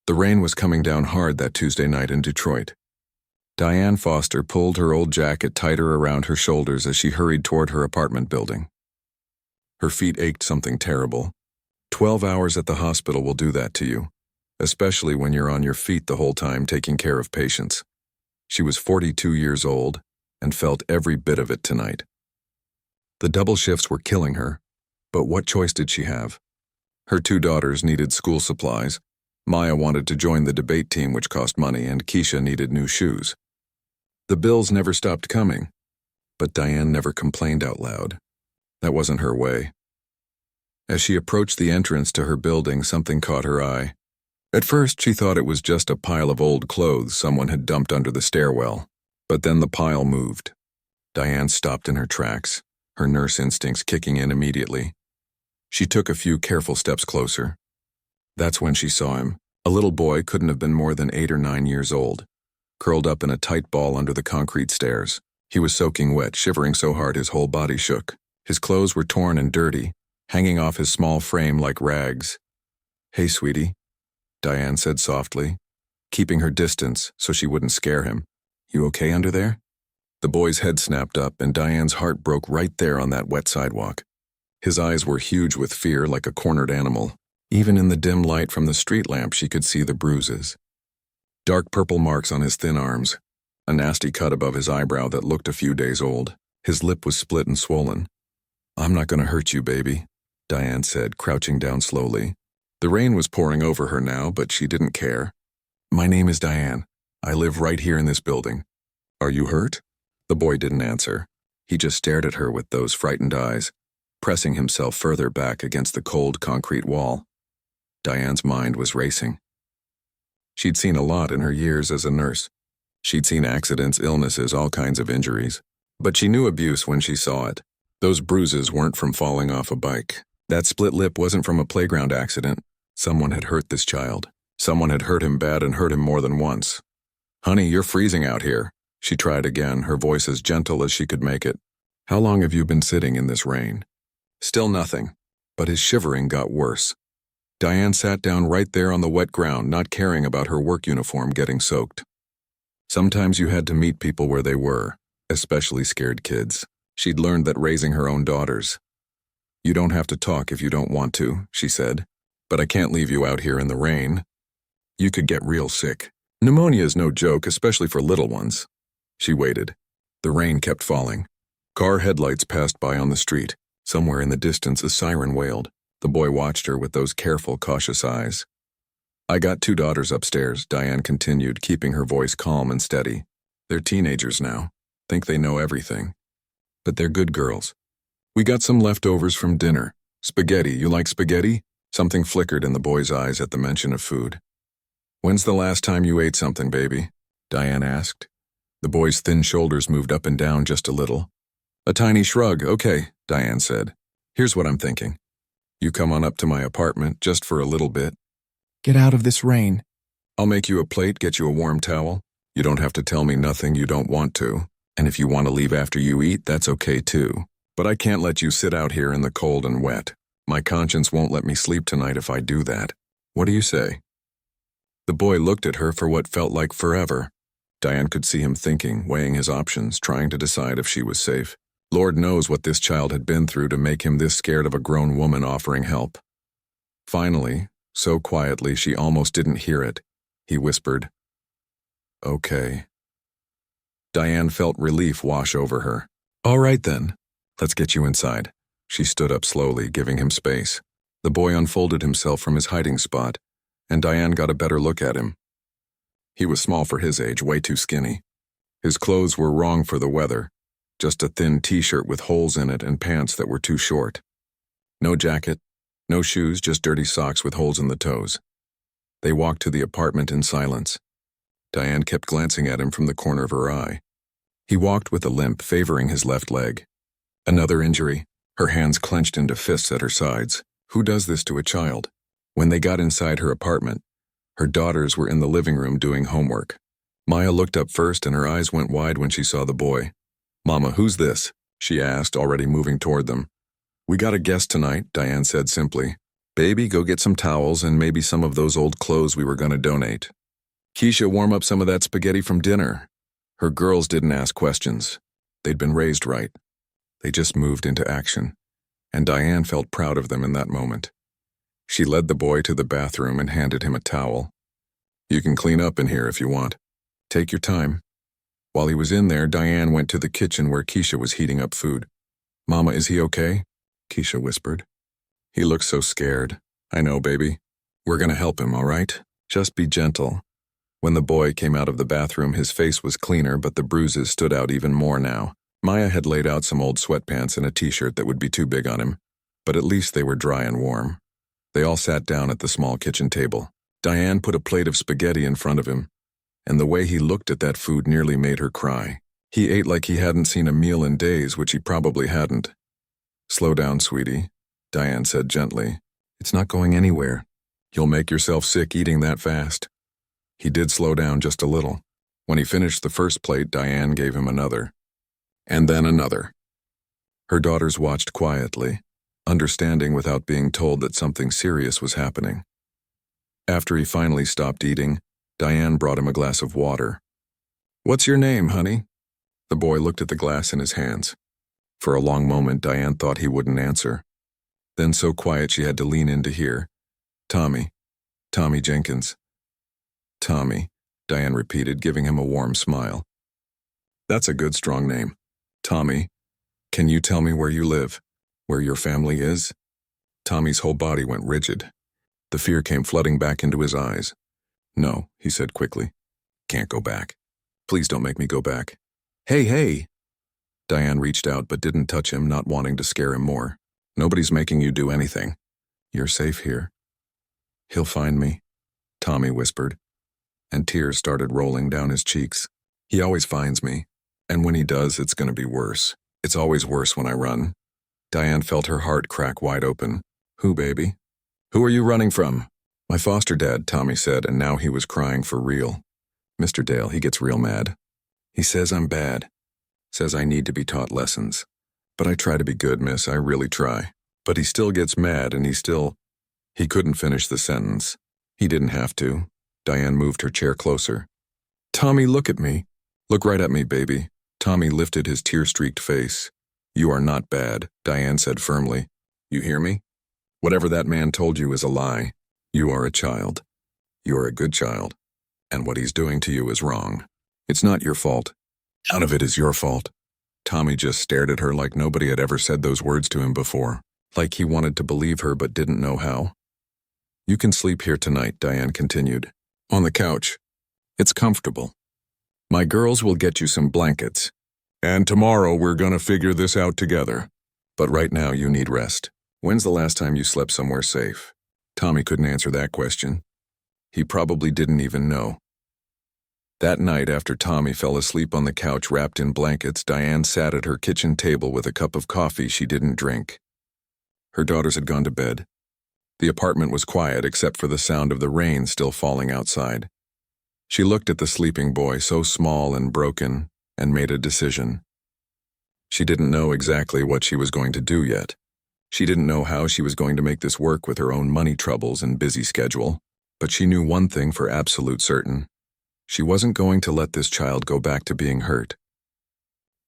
The rain was coming down hard that Tuesday night in Detroit. Diane Foster pulled her old jacket tighter around her shoulders as she hurried toward her apartment building. Her feet ached something terrible. 12 hours at the hospital will do that to you, especially when you're on your feet the whole time taking care of patients. She was 42 years old and felt every bit of it tonight. The double shifts were killing her, but what choice did she have? Her 2 daughters needed school supplies. Maya wanted to join the debate team, which cost money, and Keisha needed new shoes. The bills never stopped coming, but Diane never complained out loud. That wasn't her way. As she approached the entrance to her building, something caught her eye. At first, she thought it was just a pile of old clothes someone had dumped under the stairwell, but then the pile moved. Diane stopped in her tracks, her nurse instincts kicking in immediately. She took a few careful steps closer. That's when she saw him. A little boy, couldn't have been more than 8 or 9 years old, curled up in a tight ball under the concrete stairs. He was soaking wet, shivering so hard his whole body shook. His clothes were torn and dirty, hanging off his small frame like rags. "Hey, sweetie," Diane said softly, keeping her distance so she wouldn't scare him. "You okay under there?" The boy's head snapped up, and Diane's heart broke right there on that wet sidewalk. His eyes were huge with fear, like a cornered animal. Even in the dim light from the street lamp, she could see the bruises. Dark purple marks on his thin arms, a nasty cut above his eyebrow that looked a few days old. His lip was split and swollen. "I'm not going to hurt you, baby," Diane said, crouching down slowly. The rain was pouring over her now, but she didn't care. "My name is Diane. I live right here in this building. Are you hurt?" The boy didn't answer. He just stared at her with those frightened eyes, pressing himself further back against the cold concrete wall. Diane's mind was racing. She'd seen a lot in her years as a nurse. She'd seen accidents, illnesses, all kinds of injuries. But she knew abuse when she saw it. Those bruises weren't from falling off a bike. That split lip wasn't from a playground accident. Someone had hurt this child. Someone had hurt him bad and hurt him more than once. "Honey, you're freezing out here." She tried again, her voice as gentle as she could make it. "How long have you been sitting in this rain?" Still nothing, but his shivering got worse. Diane sat down right there on the wet ground, not caring about her work uniform getting soaked. Sometimes you had to meet people where they were, especially scared kids. She'd learned that raising her own daughters. "You don't have to talk if you don't want to," she said, "but I can't leave you out here in the rain. You could get real sick. Pneumonia is no joke, especially for little ones." She waited. The rain kept falling. Car headlights passed by on the street. Somewhere in the distance, a siren wailed. The boy watched her with those careful, cautious eyes. "I got 2 daughters upstairs," Diane continued, keeping her voice calm and steady. "They're teenagers now. Think they know everything. But they're good girls. We got some leftovers from dinner. Spaghetti. You like spaghetti?" Something flickered in the boy's eyes at the mention of food. "When's the last time you ate something, baby?" Diane asked. The boy's thin shoulders moved up and down just a little. A tiny shrug. "Okay," Diane said. "Here's what I'm thinking. You come on up to my apartment just for a little bit. Get out of this rain. I'll make you a plate, get you a warm towel. You don't have to tell me nothing you don't want to. And if you want to leave after you eat, that's okay too. But I can't let you sit out here in the cold and wet. My conscience won't let me sleep tonight if I do that. What do you say?" The boy looked at her for what felt like forever. Diane could see him thinking, weighing his options, trying to decide if she was safe. Lord knows what this child had been through to make him this scared of a grown woman offering help. Finally, so quietly she almost didn't hear it, he whispered, "Okay." Diane felt relief wash over her. "All right then, let's get you inside." She stood up slowly, giving him space. The boy unfolded himself from his hiding spot, and Diane got a better look at him. He was small for his age, way too skinny. His clothes were wrong for the weather. Just a thin t-shirt with holes in it and pants that were too short. No jacket, no shoes, just dirty socks with holes in the toes. They walked to the apartment in silence. Diane kept glancing at him from the corner of her eye. He walked with a limp, favoring his left leg. Another injury, her hands clenched into fists at her sides. Who does this to a child? When they got inside her apartment, her daughters were in the living room doing homework. Maya looked up first and her eyes went wide when she saw the boy. "Mama, who's this?" she asked, already moving toward them. "We got a guest tonight," Diane said simply. Baby, go get some towels and maybe some of those old clothes we were gonna donate. Keisha, warm up some of that spaghetti from dinner. Her girls didn't ask questions. They'd been raised right. They just moved into action, and Diane felt proud of them in that moment. She led the boy to the bathroom and handed him a towel. You can clean up in here if you want. Take your time. While he was in there, Diane went to the kitchen where Keisha was heating up food. Mama, is he okay? Keisha whispered. He looks so scared. I know, baby. We're gonna help him, all right? Just be gentle. When the boy came out of the bathroom, his face was cleaner, but the bruises stood out even more now. Maya had laid out some old sweatpants and a t-shirt that would be too big on him, but at least they were dry and warm. They all sat down at the small kitchen table. Diane put a plate of spaghetti in front of him, and the way he looked at that food nearly made her cry. He ate like he hadn't seen a meal in days, which he probably hadn't. Slow down, sweetie, Diane said gently. It's not going anywhere. You'll make yourself sick eating that fast. He did slow down just a little. When he finished the first plate, Diane gave him another. And then another. Her daughters watched quietly, understanding without being told that something serious was happening. After he finally stopped eating, Diane brought him a glass of water. What's your name, honey? The boy looked at the glass in his hands. For a long moment, Diane thought he wouldn't answer. Then so quiet she had to lean in to hear. Tommy. Tommy Jenkins. Tommy, Diane repeated, giving him a warm smile. That's a good, strong name. Tommy, can you tell me where you live? Where your family is? Tommy's whole body went rigid. The fear came flooding back into his eyes. No, he said quickly. Can't go back. Please don't make me go back. Hey! Diane reached out but didn't touch him, not wanting to scare him more. Nobody's making you do anything. You're safe here. He'll find me, Tommy whispered, and tears started rolling down his cheeks. He always finds me, and when he does, it's gonna be worse. It's always worse when I run. Diane felt her heart crack wide open. Who, baby? Who are you running from? My foster dad, Tommy said, and now he was crying for real. Mr. Dale, he gets real mad. He says I'm bad. Says I need to be taught lessons. But I try to be good, miss, I really try. But he still gets mad and He couldn't finish the sentence. He didn't have to. Diane moved her chair closer. Tommy, look at me. Look right at me, baby. Tommy lifted his tear-streaked face. You are not bad, Diane said firmly. You hear me? Whatever that man told you is a lie. You are a child. You are a good child. And what he's doing to you is wrong. It's not your fault. None of it is your fault. Tommy just stared at her like nobody had ever said those words to him before. Like he wanted to believe her but didn't know how. You can sleep here tonight, Diane continued. On the couch. It's comfortable. My girls will get you some blankets. And tomorrow we're gonna figure this out together. But right now you need rest. When's the last time you slept somewhere safe? Tommy couldn't answer that question. He probably didn't even know. That night, after Tommy fell asleep on the couch wrapped in blankets, Diane sat at her kitchen table with a cup of coffee she didn't drink. Her daughters had gone to bed. The apartment was quiet except for the sound of the rain still falling outside. She looked at the sleeping boy, so small and broken, and made a decision. She didn't know exactly what she was going to do yet. She didn't know how she was going to make this work with her own money troubles and busy schedule, but she knew one thing for absolute certain. She wasn't going to let this child go back to being hurt.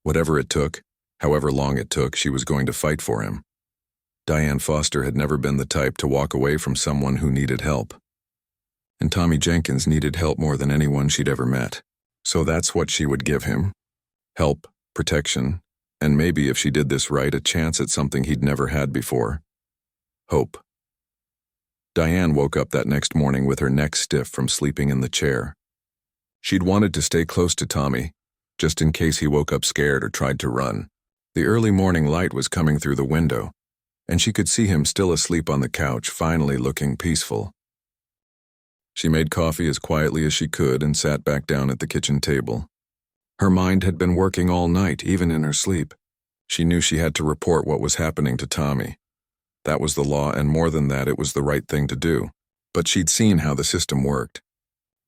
Whatever it took, however long it took, she was going to fight for him. Diane Foster had never been the type to walk away from someone who needed help. And Tommy Jenkins needed help more than anyone she'd ever met. So that's what she would give him. Help, protection, and maybe if she did this right, a chance at something he'd never had before. Hope. Diane woke up that next morning with her neck stiff from sleeping in the chair. She'd wanted to stay close to Tommy, just in case he woke up scared or tried to run. The early morning light was coming through the window, and she could see him still asleep on the couch, finally looking peaceful. She made coffee as quietly as she could and sat back down at the kitchen table. Her mind had been working all night, even in her sleep. She knew she had to report what was happening to Tommy. That was the law, and more than that, it was the right thing to do. But she'd seen how the system worked.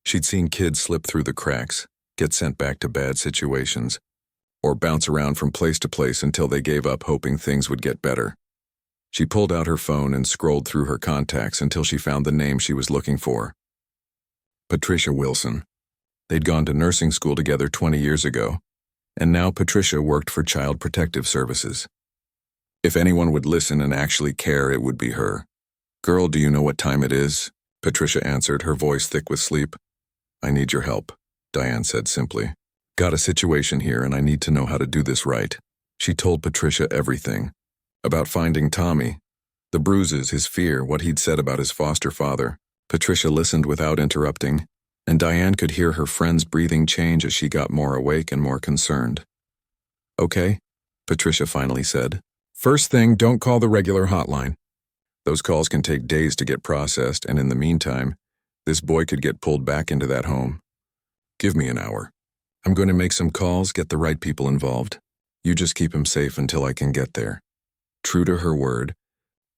She'd seen kids slip through the cracks, get sent back to bad situations, or bounce around from place to place until they gave up hoping things would get better. She pulled out her phone and scrolled through her contacts until she found the name she was looking for. Patricia Wilson. They'd gone to nursing school together 20 years ago, and now Patricia worked for Child Protective Services. If anyone would listen and actually care, it would be her. "Girl, do you know what time it is?" Patricia answered, her voice thick with sleep. "I need your help," Diane said simply. "Got a situation here and I need to know how to do this right." She told Patricia everything. About finding Tommy, the bruises, his fear, what he'd said about his foster father. Patricia listened without interrupting, and Diane could hear her friend's breathing change as she got more awake and more concerned. "Okay," Patricia finally said. "First thing, don't call the regular hotline. Those calls can take days to get processed, and in the meantime, this boy could get pulled back into that home. Give me an hour. I'm going to make some calls, get the right people involved. You just keep him safe until I can get there." True to her word,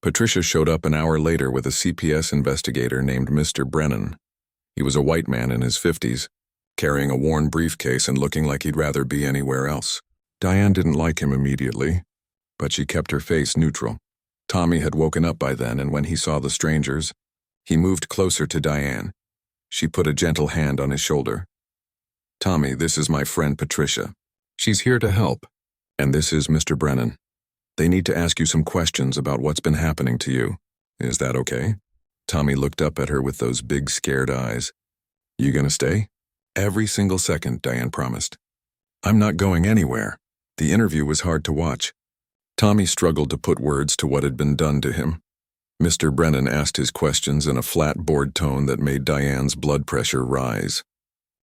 Patricia showed up an hour later with a CPS investigator named Mr. Brennan. He was a white man in his 50s, carrying a worn briefcase and looking like he'd rather be anywhere else. Diane didn't like him immediately, but she kept her face neutral. Tommy had woken up by then, and when he saw the strangers, he moved closer to Diane. She put a gentle hand on his shoulder. "Tommy, this is my friend Patricia. She's here to help. And this is Mr. Brennan. They need to ask you some questions about what's been happening to you. Is that okay?" Tommy looked up at her with those big, scared eyes. "You gonna stay?" "Every single second," Diane promised. "I'm not going anywhere." The interview was hard to watch. Tommy struggled to put words to what had been done to him. Mr. Brennan asked his questions in a flat, bored tone that made Diane's blood pressure rise.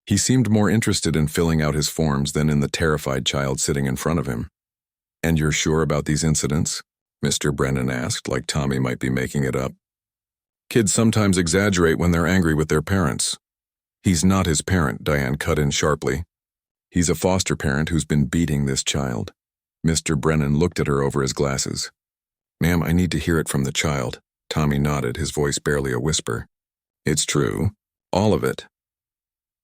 He seemed more interested in filling out his forms than in the terrified child sitting in front of him. "And you're sure about these incidents?" Mr. Brennan asked, like Tommy might be making it up. "Kids sometimes exaggerate when they're angry with their parents." "He's not his parent," Diane cut in sharply. "He's a foster parent who's been beating this child." Mr. Brennan looked at her over his glasses. "Ma'am, I need to hear it from the child." Tommy nodded, his voice barely a whisper. "It's true. All of it."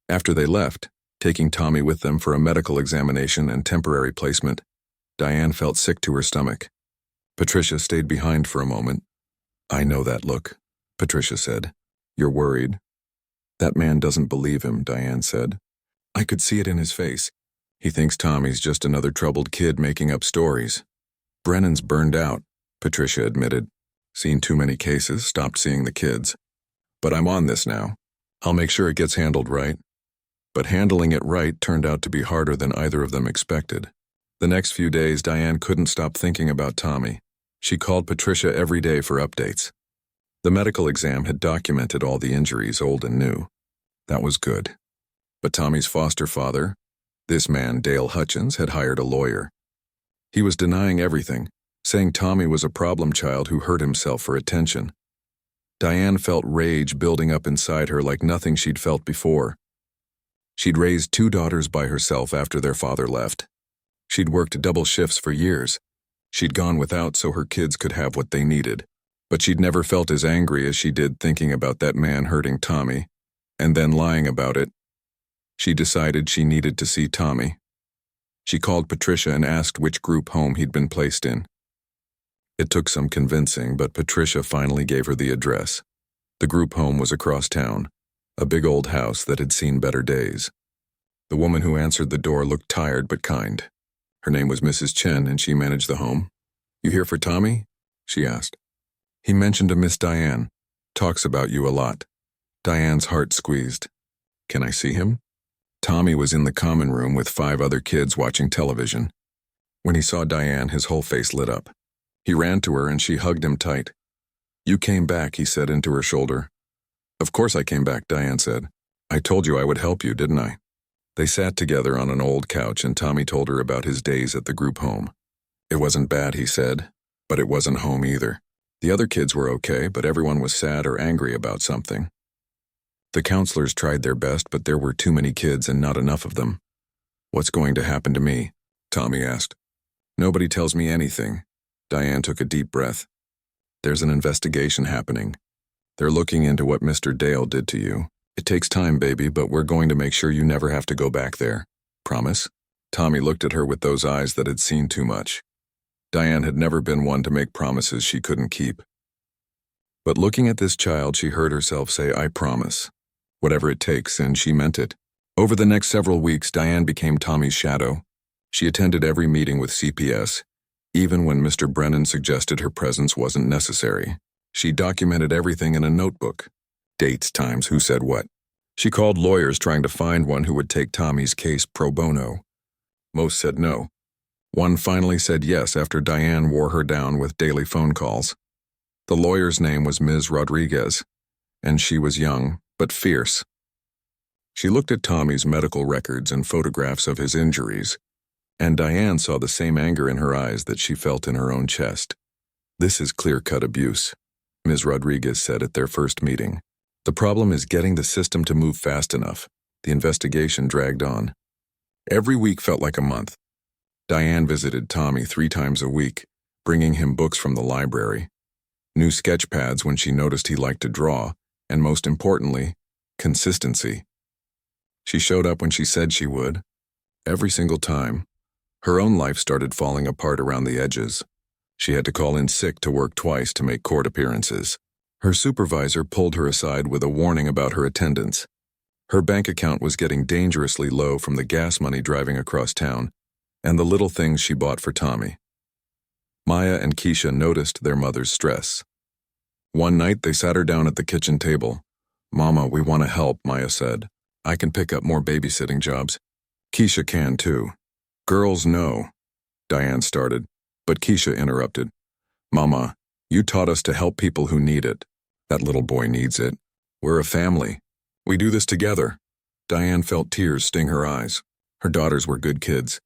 After they left, taking Tommy with them for a medical examination and temporary placement, Diane felt sick to her stomach. Patricia stayed behind for a moment. "I know that look," Patricia said. "You're worried." "That man doesn't believe him," Diane said. "I could see it in his face. He thinks Tommy's just another troubled kid making up stories." "Brennan's burned out," Patricia admitted. "Seen too many cases, stopped seeing the kids. But I'm on this now. I'll make sure it gets handled right." But handling it right turned out to be harder than either of them expected. The next few days, Diane couldn't stop thinking about Tommy. She called Patricia every day for updates. The medical exam had documented all the injuries, old and new. That was good. But Tommy's foster father, this man, Dale Hutchins, had hired a lawyer. He was denying everything, saying Tommy was a problem child who hurt himself for attention. Diane felt rage building up inside her like nothing she'd felt before. She'd raised 2 daughters by herself after their father left. She'd worked double shifts for years. She'd gone without so her kids could have what they needed. But she'd never felt as angry as she did thinking about that man hurting Tommy, and then lying about it. She decided she needed to see Tommy. She called Patricia and asked which group home he'd been placed in. It took some convincing, but Patricia finally gave her the address. The group home was across town, a big old house that had seen better days. The woman who answered the door looked tired but kind. Her name was Mrs. Chen, and she managed the home. "You here for Tommy?" she asked. "He mentioned a Miss Diane. Talks about you a lot." Diane's heart squeezed. "Can I see him?" Tommy was in the common room with 5 other kids watching television. When he saw Diane, his whole face lit up. He ran to her and she hugged him tight. "You came back," he said into her shoulder. "Of course I came back," Diane said. "I told you I would help you, didn't I?" They sat together on an old couch and Tommy told her about his days at the group home. It wasn't bad, he said, but it wasn't home either. The other kids were okay, but everyone was sad or angry about something. The counselors tried their best, but there were too many kids and not enough of them. "What's going to happen to me?" Tommy asked. "Nobody tells me anything." Diane took a deep breath. "There's an investigation happening. They're looking into what Mr. Dale did to you. It takes time, baby, but we're going to make sure you never have to go back there. Promise?" Tommy looked at her with those eyes that had seen too much. Diane had never been one to make promises she couldn't keep. But looking at this child, she heard herself say, "I promise. Whatever it takes," and she meant it. Over the next several weeks, Diane became Tommy's shadow. She attended every meeting with CPS, even when Mr. Brennan suggested her presence wasn't necessary. She documented everything in a notebook. Dates, times, who said what. She called lawyers trying to find one who would take Tommy's case pro bono. Most said no. One finally said yes after Diane wore her down with daily phone calls. The lawyer's name was Ms. Rodriguez, and she was young, but fierce. She looked at Tommy's medical records and photographs of his injuries, and Diane saw the same anger in her eyes that she felt in her own chest. "This is clear-cut abuse," Ms. Rodriguez said at their first meeting. "The problem is getting the system to move fast enough." The investigation dragged on. Every week felt like a month. Diane visited Tommy 3 times a week, bringing him books from the library, new sketch pads when she noticed he liked to draw, and most importantly, consistency. She showed up when she said she would, every single time. Her own life started falling apart around the edges. She had to call in sick to work twice to make court appearances. Her supervisor pulled her aside with a warning about her attendance. Her bank account was getting dangerously low from the gas money driving across town, and the little things she bought for Tommy. Maya and Keisha noticed their mother's stress. One night they sat her down at the kitchen table. "Mama, we want to help," Maya said. "I can pick up more babysitting jobs." "Keisha can too." "Girls, no," Diane started, but Keisha interrupted. "Mama, you taught us to help people who need it. That little boy needs it. We're a family. We do this together." Diane felt tears sting her eyes. Her daughters were good kids.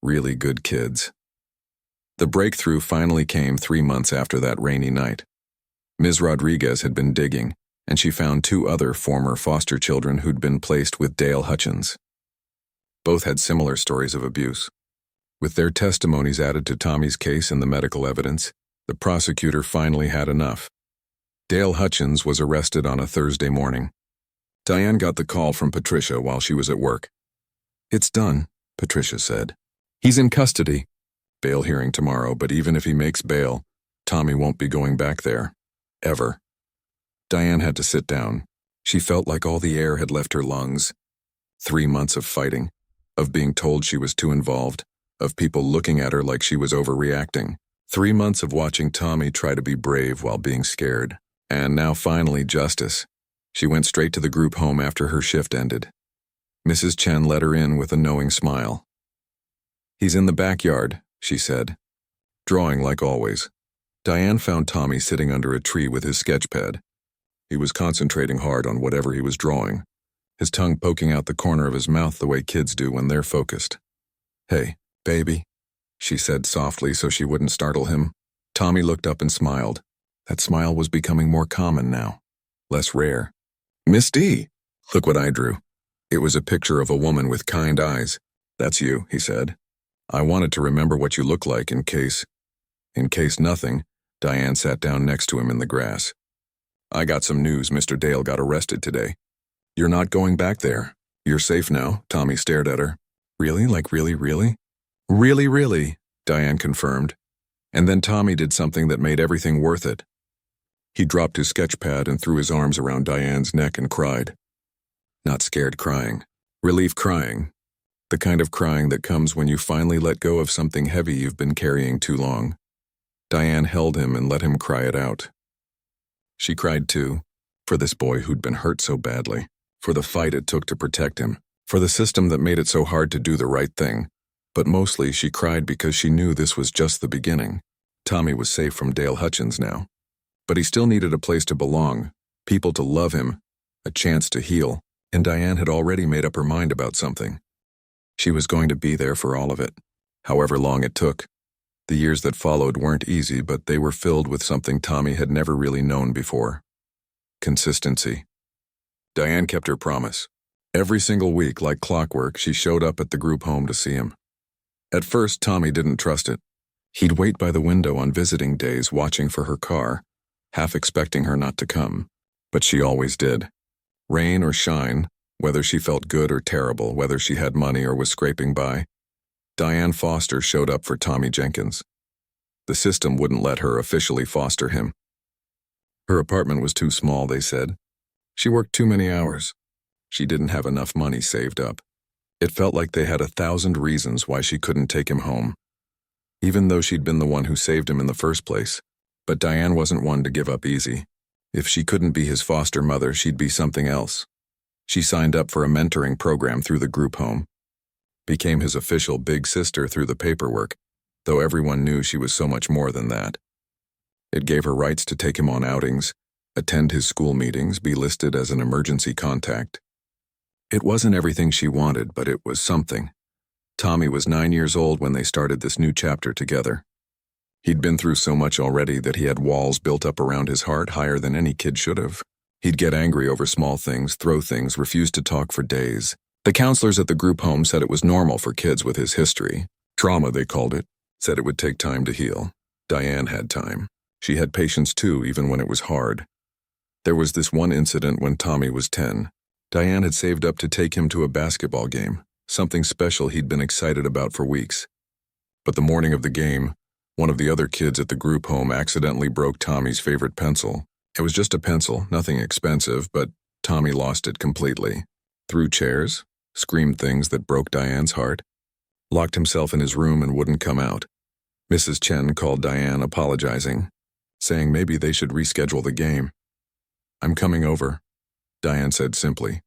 Really good kids. The breakthrough finally came 3 months after that rainy night. Ms. Rodriguez had been digging, and she found 2 other former foster children who'd been placed with Dale Hutchins. Both had similar stories of abuse. With their testimonies added to Tommy's case and the medical evidence, the prosecutor finally had enough. Dale Hutchins was arrested on a Thursday morning. Diane got the call from Patricia while she was at work. "It's done," Patricia said. "He's in custody. Bail hearing tomorrow, but even if he makes bail, Tommy won't be going back there. Ever." Diane had to sit down. She felt like all the air had left her lungs. 3 months of fighting, of being told she was too involved, of people looking at her like she was overreacting. 3 months of watching Tommy try to be brave while being scared. And now finally justice. She went straight to the group home after her shift ended. Mrs. Chen let her in with a knowing smile. "He's in the backyard," she said, drawing like always. Diane found Tommy sitting under a tree with his sketch pad. He was concentrating hard on whatever he was drawing, his tongue poking out the corner of his mouth the way kids do when they're focused. "Hey, baby," she said softly so she wouldn't startle him. Tommy looked up and smiled. That smile was becoming more common now, less rare. "Miss D, look what I drew." It was a picture of a woman with kind eyes. "That's you," he said. "I wanted to remember what you look like in case..." In case nothing, Diane sat down next to him in the grass. "I got some news. Mr. Dale got arrested today." "You're not going back there. You're safe now," Tommy stared at her. "Really? Like really, really?" "Really, really," Diane confirmed. And then Tommy did something that made everything worth it. He dropped his sketch pad and threw his arms around Diane's neck and cried. Not scared crying. Relief crying. The kind of crying that comes when you finally let go of something heavy you've been carrying too long. Diane held him and let him cry it out. She cried too, for this boy who'd been hurt so badly, for the fight it took to protect him, for the system that made it so hard to do the right thing. But mostly she cried because she knew this was just the beginning. Tommy was safe from Dale Hutchins now. But he still needed a place to belong, people to love him, a chance to heal, and Diane had already made up her mind about something. She was going to be there for all of it, however long it took. The years that followed weren't easy, but they were filled with something Tommy had never really known before. Consistency. Diane kept her promise. Every single week, like clockwork, she showed up at the group home to see him. At first, Tommy didn't trust it. He'd wait by the window on visiting days, watching for her car, half expecting her not to come. But she always did. Rain or shine, whether she felt good or terrible, whether she had money or was scraping by, Diane Foster showed up for Tommy Jenkins. The system wouldn't let her officially foster him. Her apartment was too small, they said. She worked too many hours. She didn't have enough money saved up. It felt like they had 1,000 reasons why she couldn't take him home, even though she'd been the one who saved him in the first place. But Diane wasn't one to give up easy. If she couldn't be his foster mother, she'd be something else. She signed up for a mentoring program through the group home, became his official big sister through the paperwork, though everyone knew she was so much more than that. It gave her rights to take him on outings, attend his school meetings, be listed as an emergency contact. It wasn't everything she wanted, but it was something. Tommy was 9 years old when they started this new chapter together. He'd been through so much already that he had walls built up around his heart higher than any kid should have. He'd get angry over small things, throw things, refuse to talk for days. The counselors at the group home said it was normal for kids with his history. Trauma, they called it. Said it would take time to heal. Diane had time. She had patience too, even when it was hard. There was this one incident when Tommy was 10. Diane had saved up to take him to a basketball game, something special he'd been excited about for weeks. But the morning of the game, one of the other kids at the group home accidentally broke Tommy's favorite pencil. It was just a pencil, nothing expensive, but Tommy lost it completely. Threw chairs, screamed things that broke Diane's heart, locked himself in his room and wouldn't come out. Mrs. Chen called Diane apologizing, saying maybe they should reschedule the game. "I'm coming over," Diane said simply.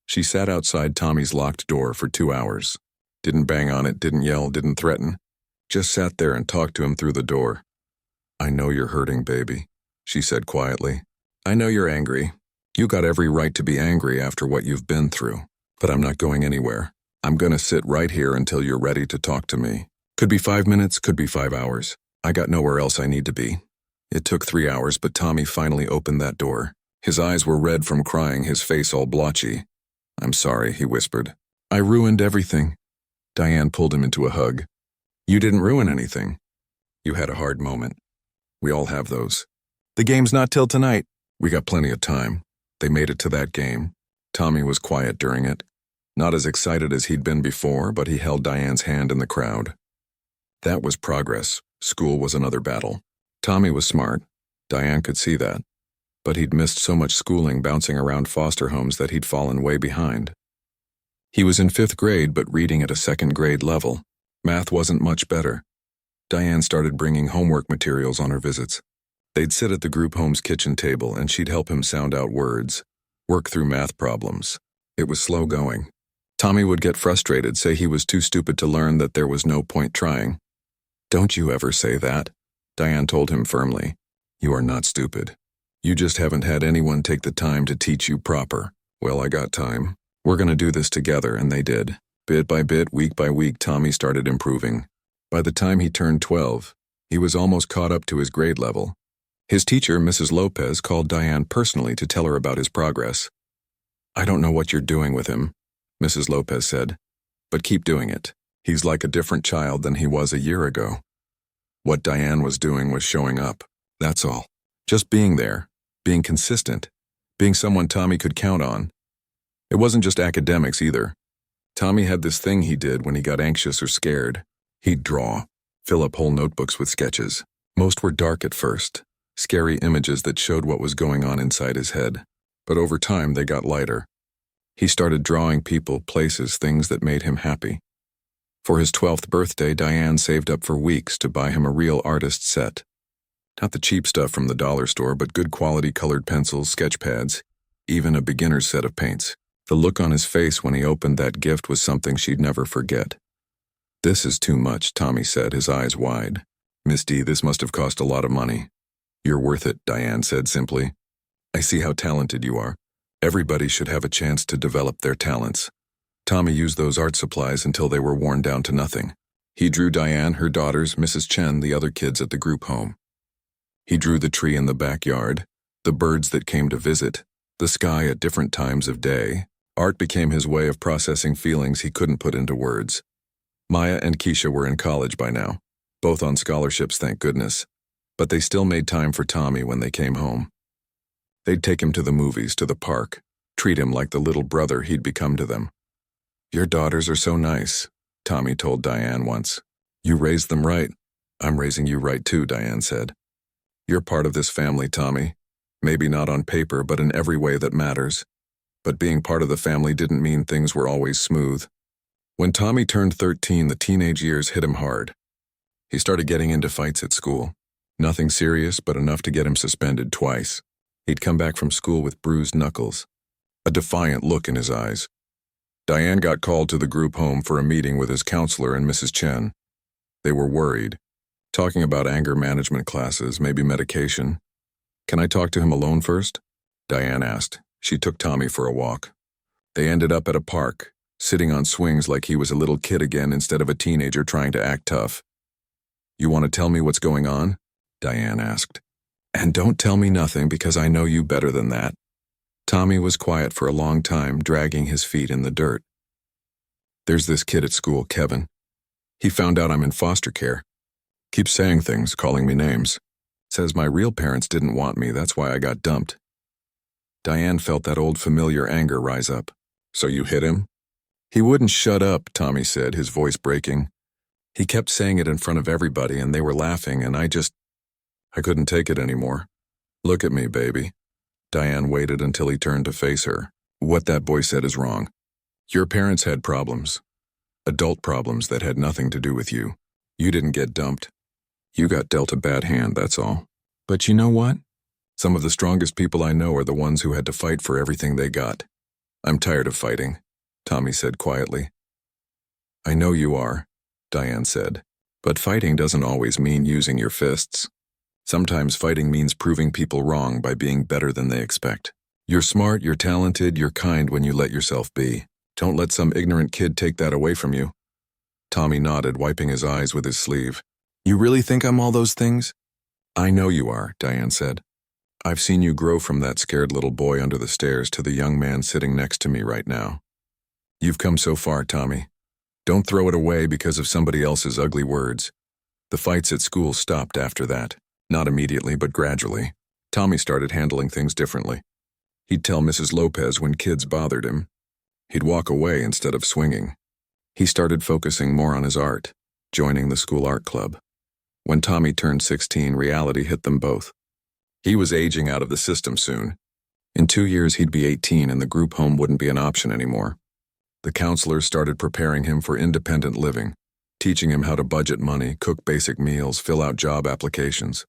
She sat outside Tommy's locked door for 2 hours. Didn't bang on it, didn't yell, didn't threaten. Just sat there and talked to him through the door. "I know you're hurting, baby," she said quietly. "I know you're angry. You got every right to be angry after what you've been through. But I'm not going anywhere. I'm gonna sit right here until you're ready to talk to me. Could be 5 minutes, could be 5 hours. I got nowhere else I need to be." It took 3 hours, but Tommy finally opened that door. His eyes were red from crying, his face all blotchy. "I'm sorry," he whispered. "I ruined everything." Diane pulled him into a hug. "You didn't ruin anything. You had a hard moment. We all have those. The game's not till tonight." "We got plenty of time." They made it to that game. Tommy was quiet during it. Not as excited as he'd been before, but he held Diane's hand in the crowd. That was progress. School was another battle. Tommy was smart. Diane could see that. But he'd missed so much schooling bouncing around foster homes that he'd fallen way behind. He was in 5th grade, but reading at a 2nd grade level. Math wasn't much better. Diane started bringing homework materials on her visits. They'd sit at the group home's kitchen table, and she'd help him sound out words, work through math problems. It was slow going. Tommy would get frustrated, say he was too stupid to learn, that there was no point trying. "Don't you ever say that," Diane told him firmly. "You are not stupid. You just haven't had anyone take the time to teach you proper." "Well, I got time. We're gonna do this together," and they did. Bit by bit, week by week, Tommy started improving. By the time he turned 12, he was almost caught up to his grade level. His teacher, Mrs. Lopez, called Diane personally to tell her about his progress. "I don't know what you're doing with him," Mrs. Lopez said, "but keep doing it. He's like a different child than he was a year ago." What Diane was doing was showing up. That's all. Just being there, being consistent, being someone Tommy could count on. It wasn't just academics either. Tommy had this thing he did when he got anxious or scared. He'd draw, fill up whole notebooks with sketches. Most were dark at first, scary images that showed what was going on inside his head. But over time, they got lighter. He started drawing people, places, things that made him happy. For his 12th birthday, Diane saved up for weeks to buy him a real artist set. Not the cheap stuff from the dollar store, but good quality colored pencils, sketch pads, even a beginner's set of paints. The look on his face when he opened that gift was something she'd never forget. "This is too much," Tommy said, his eyes wide. "Miss D, this must have cost a lot of money." "You're worth it," Diane said simply. "I see how talented you are. Everybody should have a chance to develop their talents." Tommy used those art supplies until they were worn down to nothing. He drew Diane, her daughters, Mrs. Chen, the other kids at the group home. He drew the tree in the backyard, the birds that came to visit, the sky at different times of day. Art became his way of processing feelings he couldn't put into words. Maya and Keisha were in college by now, both on scholarships, thank goodness, but they still made time for Tommy when they came home. They'd take him to the movies, to the park, treat him like the little brother he'd become to them. "Your daughters are so nice," Tommy told Diane once. "You raised them right. I'm raising you right too, Diane said. You're part of this family, Tommy. Maybe not on paper, but in every way that matters. But being part of the family didn't mean things were always smooth. When Tommy turned 13, the teenage years hit him hard. He started getting into fights at school. Nothing serious, but enough to get him suspended twice. He'd come back from school with bruised knuckles, a defiant look in his eyes. Diane got called to the group home for a meeting with his counselor and Mrs. Chen. They were worried, talking about anger management classes, maybe medication. Can I talk to him alone first? Diane asked. She took Tommy for a walk. They ended up at a park, sitting on swings like he was a little kid again instead of a teenager trying to act tough. You want to tell me what's going on? Diane asked. And don't tell me nothing because I know you better than that. Tommy was quiet for a long time, dragging his feet in the dirt. There's this kid at school, Kevin. He found out I'm in foster care. Keeps saying things, calling me names. Says my real parents didn't want me, that's why I got dumped. Diane felt that old familiar anger rise up. So you hit him? He wouldn't shut up, Tommy said, his voice breaking. He kept saying it in front of everybody and they were laughing and I couldn't take it anymore. Look at me, baby. Diane waited until he turned to face her. What that boy said is wrong. Your parents had problems. Adult problems that had nothing to do with you. You didn't get dumped. You got dealt a bad hand, that's all. But you know what? Some of the strongest people I know are the ones who had to fight for everything they got. I'm tired of fighting, Tommy said quietly. I know you are, Diane said. But fighting doesn't always mean using your fists. Sometimes fighting means proving people wrong by being better than they expect. You're smart, you're talented, you're kind when you let yourself be. Don't let some ignorant kid take that away from you. Tommy nodded, wiping his eyes with his sleeve. You really think I'm all those things? I know you are, Diane said. I've seen you grow from that scared little boy under the stairs to the young man sitting next to me right now. You've come so far, Tommy. Don't throw it away because of somebody else's ugly words. The fights at school stopped after that. Not immediately, but gradually. Tommy started handling things differently. He'd tell Mrs. Lopez when kids bothered him. He'd walk away instead of swinging. He started focusing more on his art, joining the school art club. When Tommy turned 16, reality hit them both. He was aging out of the system soon. In 2 years, he'd be 18 and the group home wouldn't be an option anymore. The counselors started preparing him for independent living, teaching him how to budget money, cook basic meals, fill out job applications.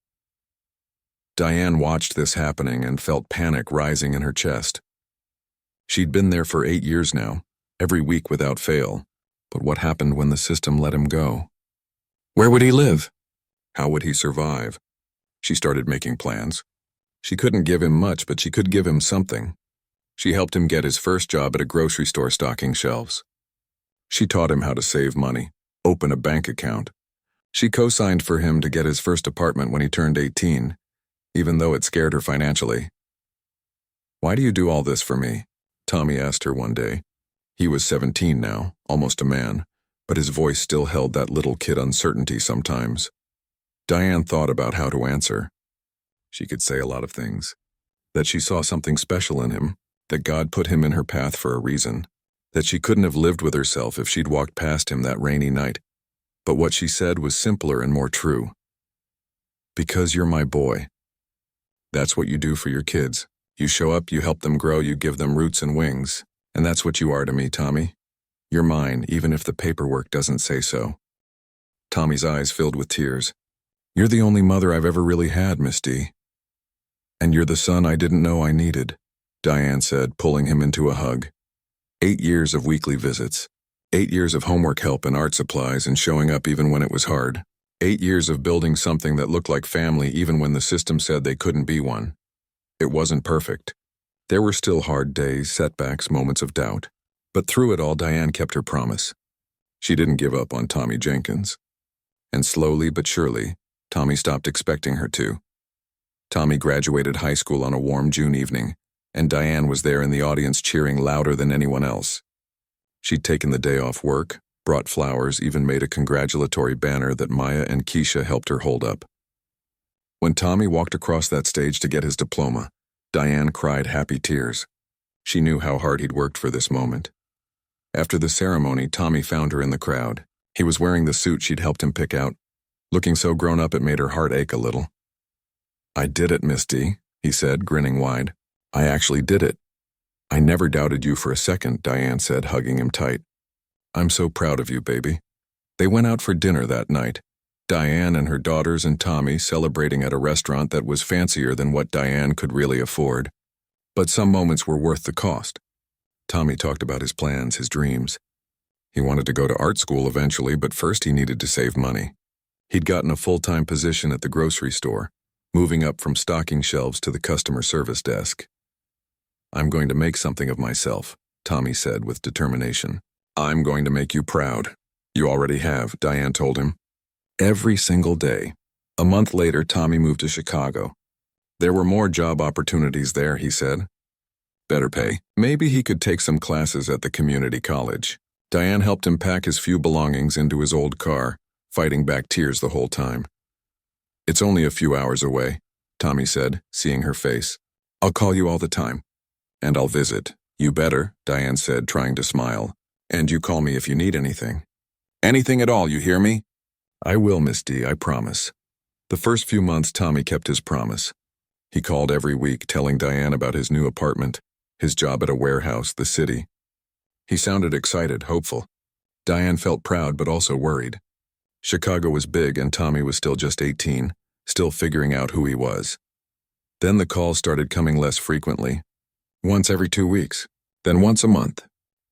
Diane watched this happening and felt panic rising in her chest. She'd been there for 8 years now, every week without fail. But what happened when the system let him go? Where would he live? How would he survive? She started making plans. She couldn't give him much, but she could give him something. She helped him get his first job at a grocery store stocking shelves. She taught him how to save money, open a bank account. She co-signed for him to get his first apartment when he turned 18, even though it scared her financially. Why do you do all this for me? Tommy asked her one day. He was 17 now, almost a man, but his voice still held that little kid uncertainty sometimes. Diane thought about how to answer. She could say a lot of things. That she saw something special in him, that God put him in her path for a reason, that she couldn't have lived with herself if she'd walked past him that rainy night. But what she said was simpler and more true. Because you're my boy. That's what you do for your kids. You show up, you help them grow, you give them roots and wings. And that's what you are to me, Tommy. You're mine, even if the paperwork doesn't say so. Tommy's eyes filled with tears. You're the only mother I've ever really had, Miss D. And you're the son I didn't know I needed, Diane said, pulling him into a hug. 8 years of weekly visits. 8 years of homework help and art supplies and showing up even when it was hard. 8 years of building something that looked like family even when the system said they couldn't be one. It wasn't perfect. There were still hard days, setbacks, moments of doubt. But through it all, Diane kept her promise. She didn't give up on Tommy Jenkins. And slowly but surely, Tommy stopped expecting her to. Tommy graduated high school on a warm June evening, and Diane was there in the audience cheering louder than anyone else. She'd taken the day off work, brought flowers, even made a congratulatory banner that Maya and Keisha helped her hold up. When Tommy walked across that stage to get his diploma, Diane cried happy tears. She knew how hard he'd worked for this moment. After the ceremony, Tommy found her in the crowd. He was wearing the suit she'd helped him pick out. Looking so grown up it made her heart ache a little. "I did it, Miss D," he said, grinning wide. "I actually did it." "I never doubted you for a second," Diane said, hugging him tight. "I'm so proud of you, baby." They went out for dinner that night. Diane and her daughters and Tommy celebrating at a restaurant that was fancier than what Diane could really afford. But some moments were worth the cost. Tommy talked about his plans, his dreams. He wanted to go to art school eventually, but first he needed to save money. He'd gotten a full-time position at the grocery store, moving up from stocking shelves to the customer service desk. "I'm going to make something of myself," Tommy said with determination. "I'm going to make you proud." "You already have," Diane told him. Every single day. A month later, Tommy moved to Chicago. There were more job opportunities there, he said. Better pay. Maybe he could take some classes at the community college. Diane helped him pack his few belongings into his old car, fighting back tears the whole time. "It's only a few hours away," Tommy said, seeing her face. "I'll call you all the time. And I'll visit." "You better," Diane said, trying to smile. "And you call me if you need anything." "Anything at all, you hear me?" "I will, Miss D, I promise." The first few months, Tommy kept his promise. He called every week, telling Diane about his new apartment, his job at a warehouse, the city. He sounded excited, hopeful. Diane felt proud but also worried. Chicago was big and Tommy was still just 18, still figuring out who he was. Then the calls started coming less frequently. Once every 2 weeks, then once a month.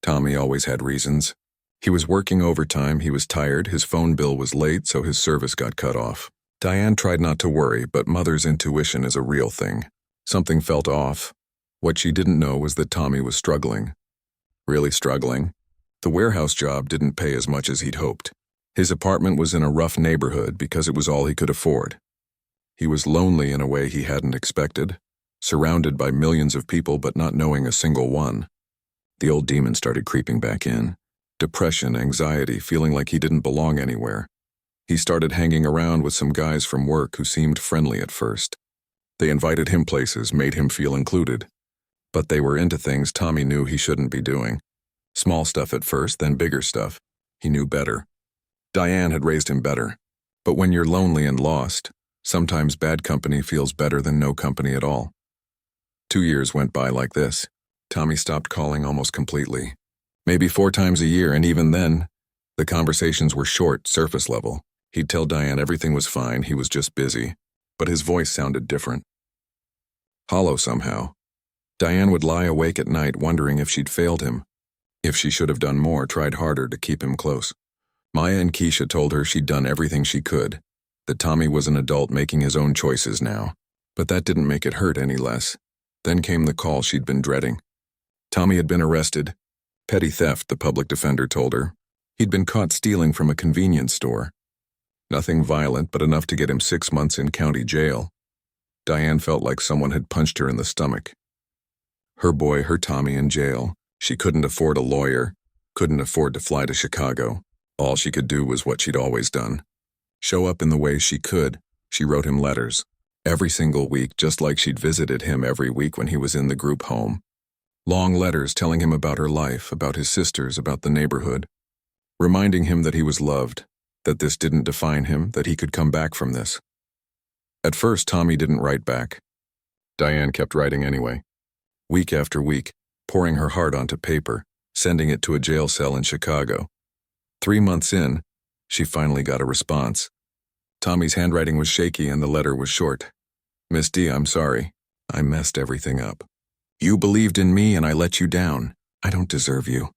Tommy always had reasons. He was working overtime, he was tired, his phone bill was late, so his service got cut off. Diane tried not to worry, but mother's intuition is a real thing. Something felt off. What she didn't know was that Tommy was struggling. Really struggling. The warehouse job didn't pay as much as he'd hoped. His apartment was in a rough neighborhood because it was all he could afford. He was lonely in a way he hadn't expected, surrounded by millions of people but not knowing a single one. The old demon started creeping back in. Depression, anxiety, feeling like he didn't belong anywhere. He started hanging around with some guys from work who seemed friendly at first. They invited him places, made him feel included. But they were into things Tommy knew he shouldn't be doing. Small stuff at first, then bigger stuff. He knew better. Diane had raised him better. But when you're lonely and lost, sometimes bad company feels better than no company at all. 2 years went by like this. Tommy stopped calling almost completely. Maybe 4 times a year, and even then, the conversations were short, surface level. He'd tell Diane everything was fine, he was just busy. But his voice sounded different. Hollow somehow. Diane would lie awake at night wondering if she'd failed him. If she should have done more, tried harder to keep him close. Maya and Keisha told her she'd done everything she could, that Tommy was an adult making his own choices now. But that didn't make it hurt any less. Then came the call she'd been dreading. Tommy had been arrested. Petty theft, the public defender told her. He'd been caught stealing from a convenience store. Nothing violent, but enough to get him 6 months in county jail. Diane felt like someone had punched her in the stomach. Her boy, her Tommy, in jail. She couldn't afford a lawyer, couldn't afford to fly to Chicago. All she could do was what she'd always done. Show up in the way she could. She wrote him letters. Every single week, just like she'd visited him every week when he was in the group home. Long letters telling him about her life, about his sisters, about the neighborhood. Reminding him that he was loved, that this didn't define him, that he could come back from this. At first, Tommy didn't write back. Diane kept writing anyway. Week after week, pouring her heart onto paper, sending it to a jail cell in Chicago. 3 months in, she finally got a response. Tommy's handwriting was shaky and the letter was short. "Miss D, I'm sorry. I messed everything up. You believed in me and I let you down. I don't deserve you."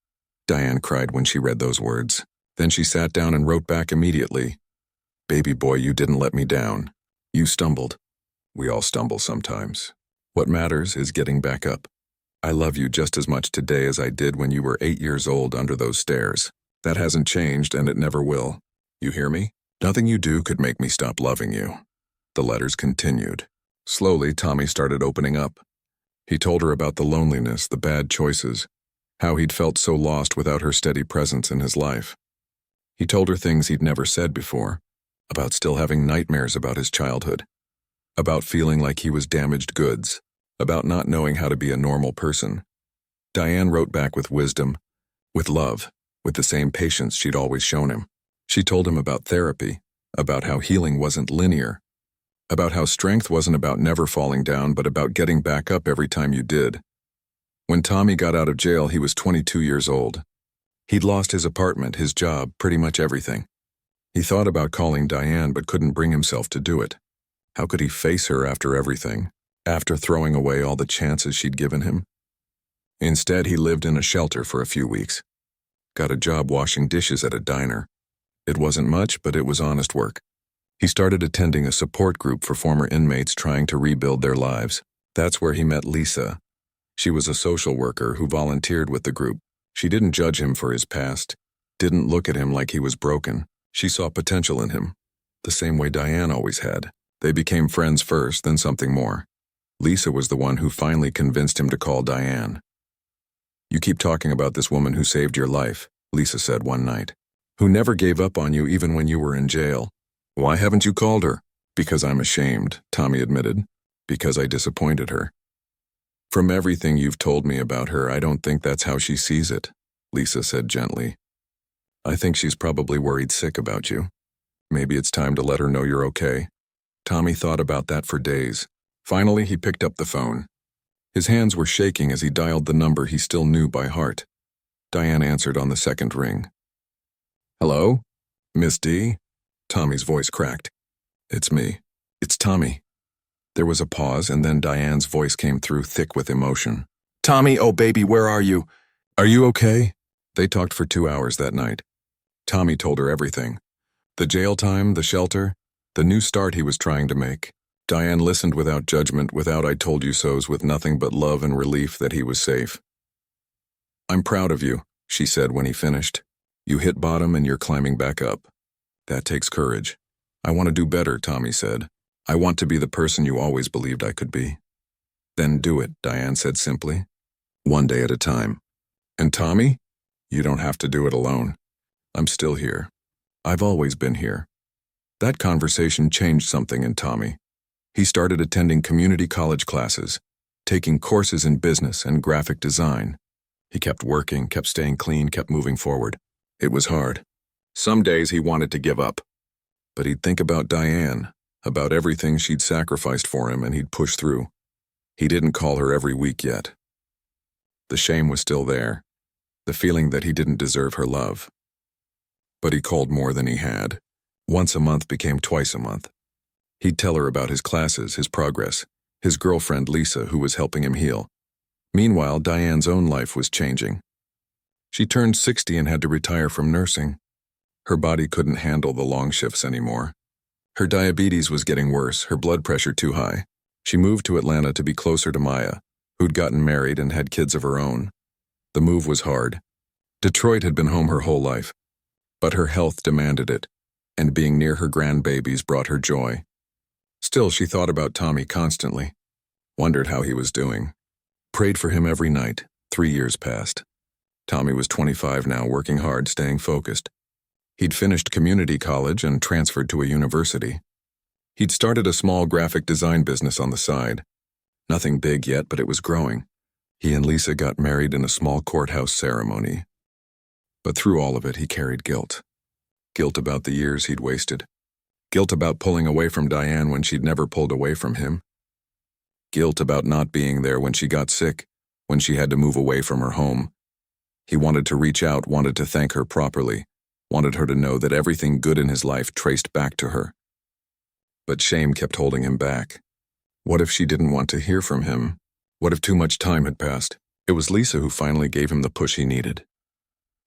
Diane cried when she read those words. Then she sat down and wrote back immediately. "Baby boy, you didn't let me down. You stumbled. We all stumble sometimes. What matters is getting back up. I love you just as much today as I did when you were 8 years old under those stairs. That hasn't changed and it never will. You hear me? Nothing you do could make me stop loving you." The letters continued. Slowly, Tommy started opening up. He told her about the loneliness, the bad choices, how he'd felt so lost without her steady presence in his life. He told her things he'd never said before, about still having nightmares about his childhood, about feeling like he was damaged goods, about not knowing how to be a normal person. Diane wrote back with wisdom, with love, with the same patience she'd always shown him. She told him about therapy, about how healing wasn't linear, about how strength wasn't about never falling down but about getting back up every time you did. When Tommy got out of jail, he was 22 years old. He'd lost his apartment, his job, pretty much everything. He thought about calling Diane but couldn't bring himself to do it. How could he face her after everything, after throwing away all the chances she'd given him? Instead, he lived in a shelter for a few weeks. Got a job washing dishes at a diner. It wasn't much, but it was honest work. He started attending a support group for former inmates trying to rebuild their lives. That's where he met Lisa. She was a social worker who volunteered with the group. She didn't judge him for his past, didn't look at him like he was broken. She saw potential in him, the same way Diane always had. They became friends first, then something more. Lisa was the one who finally convinced him to call Diane. "You keep talking about this woman who saved your life," Lisa said one night, "who never gave up on you even when you were in jail. Why haven't you called her?" "Because I'm ashamed," Tommy admitted. "Because I disappointed her." "From everything you've told me about her, I don't think that's how she sees it," Lisa said gently. "I think she's probably worried sick about you. Maybe it's time to let her know you're okay." Tommy thought about that for days. Finally, he picked up the phone. His hands were shaking as he dialed the number he still knew by heart. Diane answered on the second ring. "Hello? Miss D?" Tommy's voice cracked. "It's me. It's Tommy." There was a pause, and then Diane's voice came through thick with emotion. "Tommy, oh baby, where are you? Are you okay?" They talked for 2 hours that night. Tommy told her everything. The jail time, the shelter, the new start he was trying to make. Diane listened without judgment, without I told you so's, with nothing but love and relief that he was safe. "I'm proud of you," she said when he finished. "You hit bottom and you're climbing back up. That takes courage." "I want to do better," Tommy said. "I want to be the person you always believed I could be." "Then do it," Diane said simply. "One day at a time. And Tommy, you don't have to do it alone. I'm still here. I've always been here." That conversation changed something in Tommy. He started attending community college classes, taking courses in business and graphic design. He kept working, kept staying clean, kept moving forward. It was hard. Some days he wanted to give up. But he'd think about Diane, about everything she'd sacrificed for him, and he'd push through. He didn't call her every week yet. The shame was still there, the feeling that he didn't deserve her love. But he called more than he had. Once a month became twice a month. He'd tell her about his classes, his progress, his girlfriend Lisa, who was helping him heal. Meanwhile, Diane's own life was changing. She turned 60 and had to retire from nursing. Her body couldn't handle the long shifts anymore. Her diabetes was getting worse, her blood pressure too high. She moved to Atlanta to be closer to Maya, who'd gotten married and had kids of her own. The move was hard. Detroit had been home her whole life. But her health demanded it, and being near her grandbabies brought her joy. Still, she thought about Tommy constantly, wondered how he was doing, prayed for him every night. 3 years passed. Tommy was 25 now, working hard, staying focused. He'd finished community college and transferred to a university. He'd started a small graphic design business on the side. Nothing big yet, but it was growing. He and Lisa got married in a small courthouse ceremony. But through all of it, he carried guilt. Guilt about the years he'd wasted. Guilt about pulling away from Diane when she'd never pulled away from him. Guilt about not being there when she got sick, when she had to move away from her home. He wanted to reach out, wanted to thank her properly, wanted her to know that everything good in his life traced back to her. But shame kept holding him back. What if she didn't want to hear from him? What if too much time had passed? It was Lisa who finally gave him the push he needed.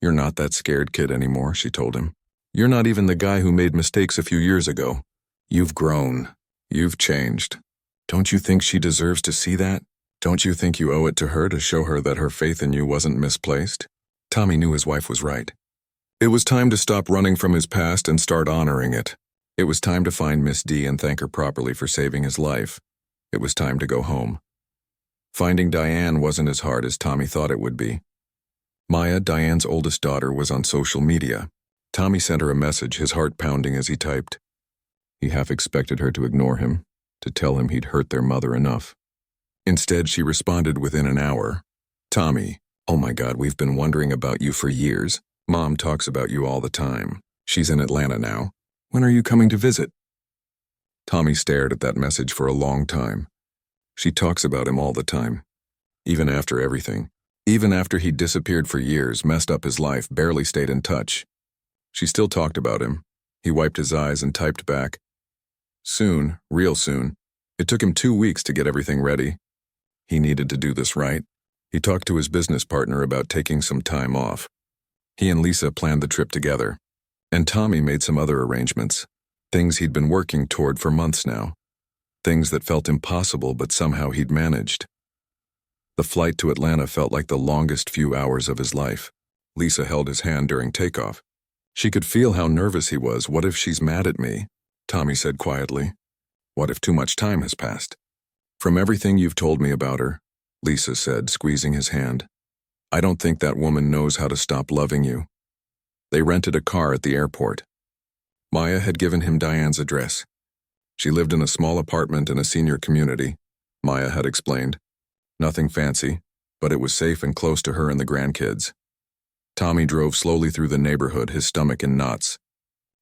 "You're not that scared kid anymore," she told him. "You're not even the guy who made mistakes a few years ago. You've grown. You've changed. Don't you think she deserves to see that? Don't you think you owe it to her to show her that her faith in you wasn't misplaced?" Tommy knew his wife was right. It was time to stop running from his past and start honoring it. It was time to find Miss D and thank her properly for saving his life. It was time to go home. Finding Diane wasn't as hard as Tommy thought it would be. Maya, Diane's oldest daughter, was on social media. Tommy sent her a message, his heart pounding as he typed. He half expected her to ignore him, to tell him he'd hurt their mother enough. Instead, she responded within an hour. "Tommy, oh my God, we've been wondering about you for years. Mom talks about you all the time. She's in Atlanta now. When are you coming to visit? Tommy stared at that message for a long time. She talks about him all the time. Even after everything. Even after he'd disappeared for years, messed up his life, barely stayed in touch. She still talked about him. He wiped his eyes and typed back. Soon, real soon. It took him 2 weeks to get everything ready. He needed to do this right. He talked to his business partner about taking some time off. He and Lisa planned the trip together. And Tommy made some other arrangements. Things he'd been working toward for months now. Things that felt impossible, but somehow he'd managed. The flight to Atlanta felt like the longest few hours of his life. Lisa held his hand during takeoff. She could feel how nervous he was. What if she's mad at me? Tommy said quietly. What if too much time has passed? From everything you've told me about her, Lisa said, squeezing his hand, I don't think that woman knows how to stop loving you. They rented a car at the airport. Maya had given him Diane's address. She lived in a small apartment in a senior community, Maya had explained. Nothing fancy, but it was safe and close to her and the grandkids. Tommy drove slowly through the neighborhood, his stomach in knots.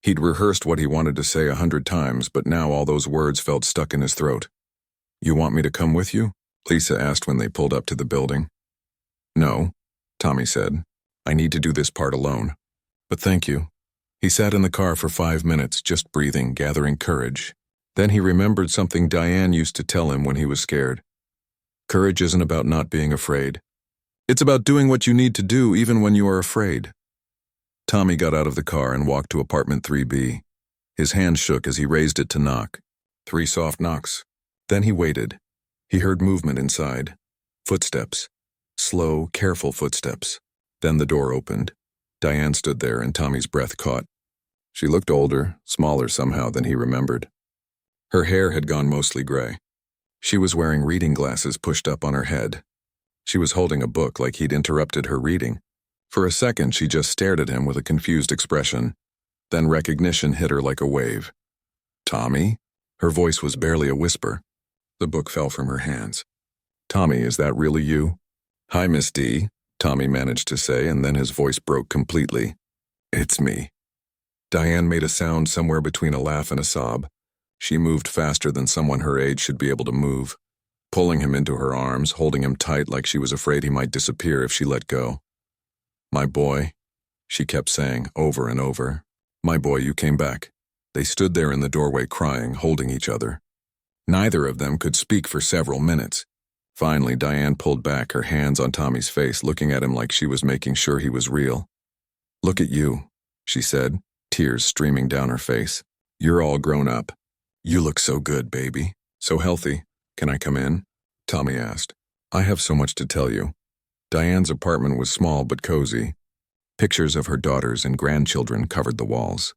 He'd rehearsed what he wanted to say 100 times, but now all those words felt stuck in his throat. You want me to come with you? Lisa asked when they pulled up to the building. No, Tommy said. I need to do this part alone. But thank you. He sat in the car for 5 minutes, just breathing, gathering courage. Then he remembered something Diane used to tell him when he was scared. Courage isn't about not being afraid. It's about doing what you need to do even when you are afraid. Tommy got out of the car and walked to apartment 3B. His hand shook as he raised it to knock. 3 soft knocks. Then he waited. He heard movement inside. Footsteps. Slow, careful footsteps. Then the door opened. Diane stood there and Tommy's breath caught. She looked older, smaller somehow than he remembered. Her hair had gone mostly gray. She was wearing reading glasses pushed up on her head. She was holding a book like he'd interrupted her reading. For a second, she just stared at him with a confused expression. Then recognition hit her like a wave. Tommy? Her voice was barely a whisper. The book fell from her hands. Tommy, is that really you? Hi, Miss D, Tommy managed to say, and then his voice broke completely. It's me. Diane made a sound somewhere between a laugh and a sob. She moved faster than someone her age should be able to move, pulling him into her arms, holding him tight like she was afraid he might disappear if she let go. My boy, she kept saying over and over. My boy, you came back. They stood there in the doorway crying, holding each other. Neither of them could speak for several minutes. Finally, Diane pulled back, her hands on Tommy's face, looking at him like she was making sure he was real. Look at you, she said, tears streaming down her face. You're all grown up. You look so good, baby. So healthy. Can I come in? Tommy asked. I have so much to tell you. Diane's apartment was small but cozy. Pictures of her daughters and grandchildren covered the walls.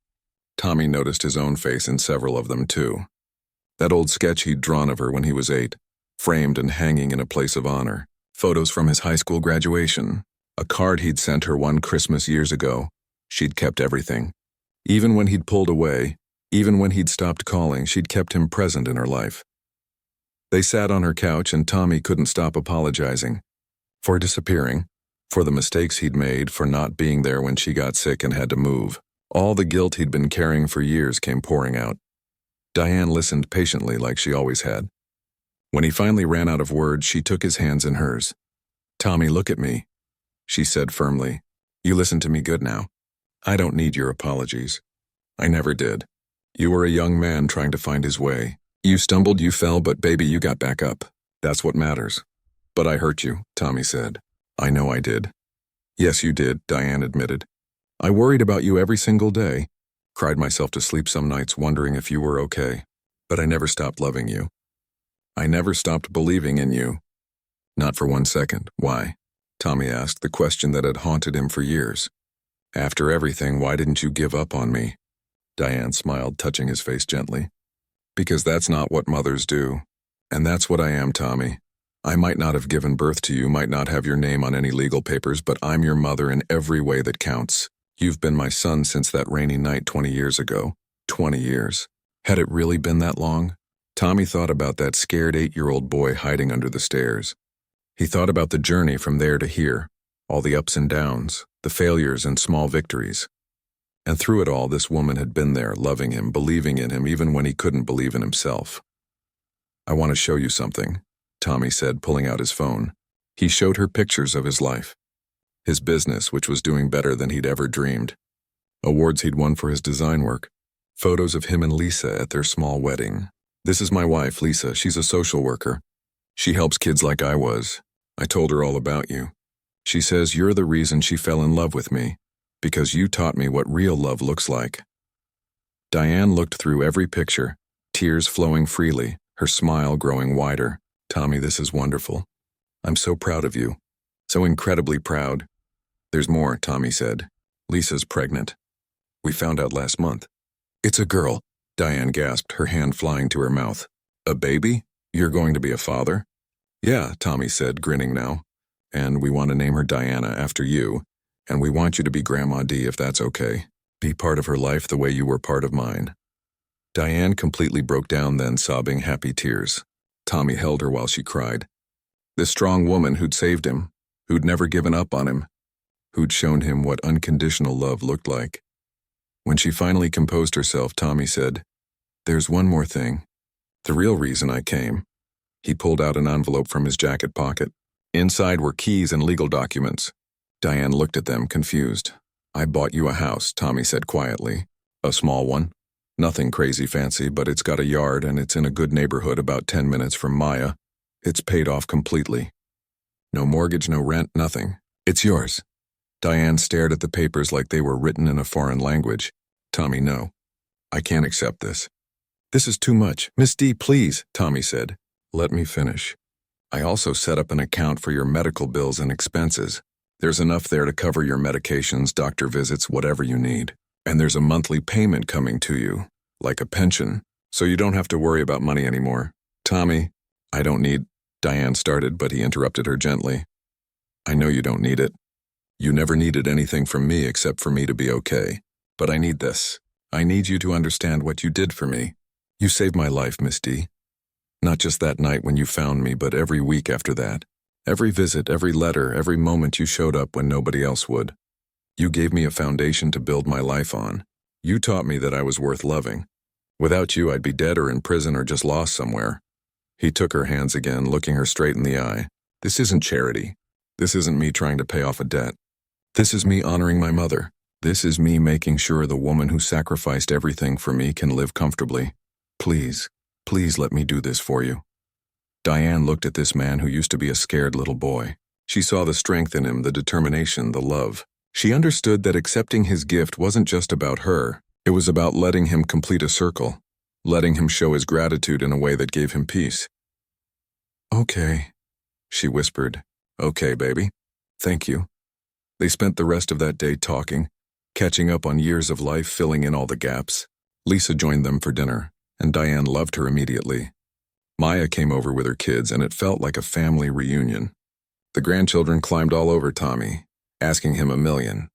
Tommy noticed his own face in several of them, too. That old sketch he'd drawn of her when he was 8, framed and hanging in a place of honor. Photos from his high school graduation. A card he'd sent her one Christmas years ago. She'd kept everything. Even when he'd pulled away, even when he'd stopped calling, she'd kept him present in her life. They sat on her couch and Tommy couldn't stop apologizing. For disappearing, for the mistakes he'd made, for not being there when she got sick and had to move. All the guilt he'd been carrying for years came pouring out. Diane listened patiently like she always had. When he finally ran out of words, she took his hands in hers. Tommy, look at me, she said firmly. You listen to me good now. I don't need your apologies. I never did. You were a young man trying to find his way. You stumbled, you fell, but baby, you got back up. That's what matters. But I hurt you, Tommy said. I know I did. Yes, you did, Diane admitted. I worried about you every single day. Cried myself to sleep some nights wondering if you were okay. But I never stopped loving you. I never stopped believing in you. Not for 1 second. Why? Tommy asked, the question that had haunted him for years. After everything, why didn't you give up on me? Diane smiled, touching his face gently. Because that's not what mothers do. And that's what I am, Tommy. I might not have given birth to you, might not have your name on any legal papers, but I'm your mother in every way that counts. You've been my son since that rainy night 20 years ago. 20 years. Had it really been that long? Tommy thought about that scared 8-year-old boy hiding under the stairs. He thought about the journey from there to here, all the ups and downs, the failures and small victories. And through it all, this woman had been there, loving him, believing in him, even when he couldn't believe in himself. "I want to show you something," Tommy said, pulling out his phone. He showed her pictures of his life. His business, which was doing better than he'd ever dreamed. Awards he'd won for his design work. Photos of him and Lisa at their small wedding. "This is my wife, Lisa. She's a social worker. She helps kids like I was. I told her all about you. She says you're the reason she fell in love with me, because you taught me what real love looks like." Diane looked through every picture, tears flowing freely, her smile growing wider. "Tommy, this is wonderful. I'm so proud of you. So incredibly proud." "There's more," Tommy said. "Lisa's pregnant. We found out last month." "It's a girl," Diane gasped, her hand flying to her mouth. "A baby? You're going to be a father?" "Yeah," Tommy said, grinning now. "And we want to name her Diana after you, and we want you to be Grandma D if that's okay. Be part of her life the way you were part of mine." Diane completely broke down then, sobbing happy tears. Tommy held her while she cried. This strong woman who'd saved him, who'd never given up on him, who'd shown him what unconditional love looked like. When she finally composed herself, Tommy said, "There's one more thing. The real reason I came." He pulled out an envelope from his jacket pocket. Inside were keys and legal documents. Diane looked at them, confused. "I bought you a house," Tommy said quietly. "A small one. Nothing crazy fancy, but it's got a yard and it's in a good neighborhood about 10 minutes from Maya. It's paid off completely. No mortgage, no rent, nothing. It's yours." Diane stared at the papers like they were written in a foreign language. "Tommy, no. I can't accept this. This is too much. Miss D, please," Tommy said. "Let me finish. I also set up an account for your medical bills and expenses. There's enough there to cover your medications, doctor visits, whatever you need. And there's a monthly payment coming to you, like a pension, so you don't have to worry about money anymore." "Tommy, I don't need," Diane started, but he interrupted her gently. "I know you don't need it. You never needed anything from me except for me to be okay. But I need this. I need you to understand what you did for me. You saved my life, Miss D. Not just that night when you found me, but every week after that. Every visit, every letter, every moment you showed up when nobody else would. You gave me a foundation to build my life on. You taught me that I was worth loving. Without you, I'd be dead or in prison or just lost somewhere." He took her hands again, looking her straight in the eye. "This isn't charity. This isn't me trying to pay off a debt. This is me honoring my mother. This is me making sure the woman who sacrificed everything for me can live comfortably. Please, please let me do this for you." Diane looked at this man who used to be a scared little boy. She saw the strength in him, the determination, the love. She understood that accepting his gift wasn't just about her. It was about letting him complete a circle, letting him show his gratitude in a way that gave him peace. "Okay," she whispered. "Okay, baby. Thank you." They spent the rest of that day talking, catching up on years of life, filling in all the gaps. Lisa joined them for dinner, and Diane loved her immediately. Maya came over with her kids, and it felt like a family reunion. The grandchildren climbed all over Tommy, asking him a million,